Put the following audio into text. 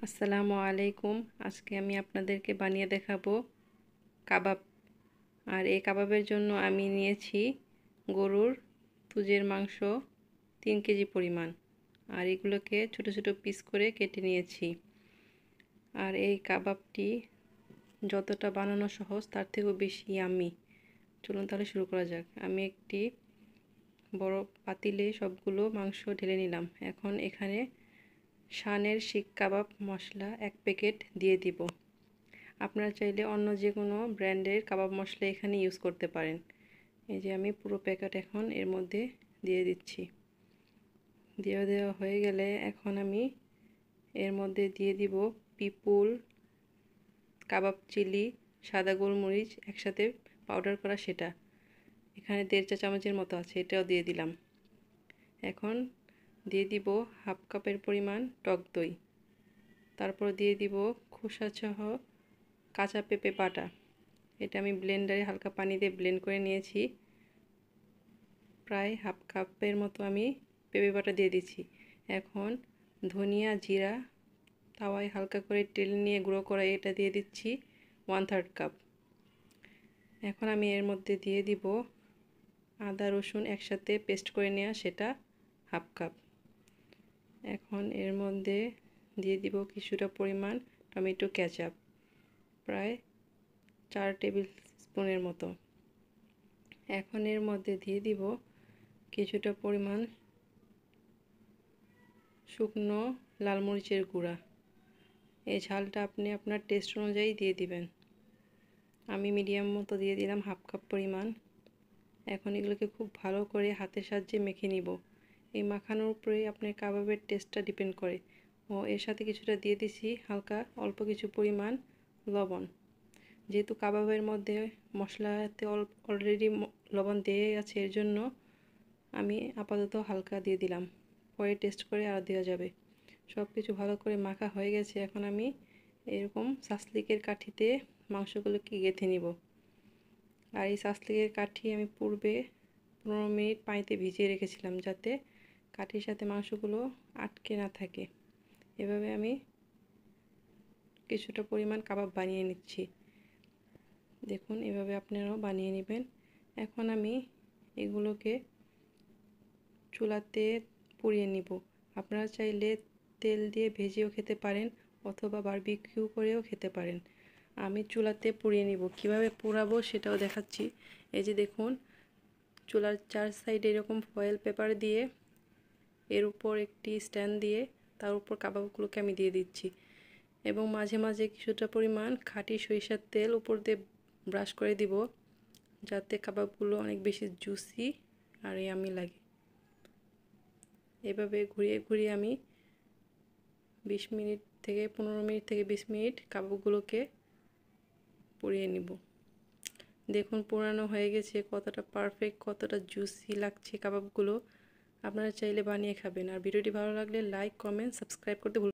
আসসালামু আলাইকুম। আজকে আমি আপনাদেরকে বানিয়ে দেখাবো কাবাব। আর এই কাবাবের জন্য আমি নিয়েছি গরুর তুজের মাংস 3 কেজি পরিমাণ। আর এগুলোকে ছোট ছোট পিস করে কেটে নিয়েছি। আর এই কাবাবটি যতটা বানানো সহজ তার থেকেও বেশি ইয়াম্মি। চলুন তাহলে শুরু করা যাক। আমি একটি বড় পাতিলে সবগুলো মাংস ঢেলে নিলাম। এখন এখানে শানের শিক কাবাব মশলা 1 প্যাকেট দিয়ে দিব। আপনারা চাইলে অন্য যে কোনো ব্র্যান্ডের কাবাব মশলা এখানে ইউজ করতে পারেন। এই যে আমি পুরো প্যাকেট এখন এর মধ্যে দিয়ে দিচ্ছি। দেওয়া হয়ে গেলে এখন আমি এর মধ্যে দিয়ে দিব পিপুল, কাবাব চিলি, সাদা গোলমরিচ একসাথে পাউডার করা সেটা। এখানে 1.5 চা চামচের মতো আছে, এটাও দিয়ে দিলাম। এখন দিয়ে দিব হাফ কাপের পরিমাণ টক দই। তারপর দিয়ে দিব খোসাসহ কাঁচা পেঁপে বাটা। এটা আমি ব্লেন্ডারে হালকা পানি দিয়ে ব্লেন্ড করে নিয়েছি। প্রায় হাফ কাপের মতো আমি পেঁপে বাটা দিয়ে দিচ্ছি। এখন ধনিয়া জিরা তাওয়ায় হালকা করে তেল নিয়ে গুঁড়ো করা এটা দিয়ে দিচ্ছি 1/3 কাপ। এখন আমি এর মধ্যে দিয়ে দিব আদা রসুন একসাথে পেস্ট করে নেওয়া সেটা হাফ কাপ। এখন এর মধ্যে দিয়ে দিব কিছুটা পরিমাণ টমেটো কেচাপ, প্রায় 4 টেবিল স্পুনের মতো। এখন এর মধ্যে দিয়ে দিব কিছুটা পরিমাণ শুকনো লাল মরিচের গুঁড়া। এই ঝালটা আপনি আপনার টেস্ট অনুযায়ী দিয়ে দিবেন। আমি মিডিয়াম মতো দিয়ে দিলাম হাফ কাপ পরিমাণ। এখন এগুলোকে খুব ভালো করে হাতের সাহায্যে মেখে নিব। এই মাখানোর উপরেই আপনার কাবাবের টেস্টটা ডিপেন্ড করে। ও এর সাথে কিছুটা দিয়ে দিছি হালকা অল্প কিছু পরিমাণ লবণ। যেহেতু কাবাবের মধ্যে মশলাতে অলরেডি লবণ দিয়ে আছে, এর জন্য আমি আপাতত হালকা দিয়ে দিলাম, পরে টেস্ট করে আর দেওয়া যাবে। সব কিছু ভালো করে মাখা হয়ে গেছে। এখন আমি এরকম সাসলিকের কাঠিতে মাংসগুলোকে গেঁথে নিব। আর এই সাসলিকের কাঠি আমি পূর্বে 15 মিনিট পানিতে ভিজিয়ে রেখেছিলাম, যাতে কাঠির সাথে মাংসগুলো আটকে না থাকে। এভাবে আমি কিছুটা পরিমাণ কাবাব বানিয়ে নিচ্ছি। দেখুন, এভাবে আপনারাও বানিয়ে নেবেন। এখন আমি এগুলোকে চুলাতে পুড়িয়ে নিব। আপনারা চাইলে তেল দিয়ে ভেজেও খেতে পারেন অথবা বারবিকিউ করেও খেতে পারেন। আমি চুলাতে পুড়িয়ে নিব। কিভাবে পোড়াবো সেটাও দেখাচ্ছি। এই যে দেখুন, চুলার 4 সাইডে এরকম ফয়েল পেপার দিয়ে এর উপর একটি স্ট্যান্ড দিয়ে তার উপর কাবাবগুলোকে আমি দিয়ে দিচ্ছি এবং মাঝে মাঝে কিছুটা পরিমাণ খাঁটি সরিষার তেল উপর দিয়ে ব্রাশ করে দিব, যাতে কাবাবগুলো অনেক বেশি জুসি আর ইয়ামি লাগে। এভাবে ঘুরিয়ে ঘুরিয়ে আমি 15 মিনিট থেকে 20 মিনিট কাবাবগুলোকে পুড়িয়ে নিব। দেখুন, পোড়ানো হয়ে গেছে। কতটা পারফেক্ট, কতটা জুসি লাগছে কাবাবগুলো। আপনারা চাইলে বানিয়ে খাবেন। আর ভিডিওটি ভালো লাগলে লাইক, কমেন্ট, সাবস্ক্রাইব করতে ভুলবেন না।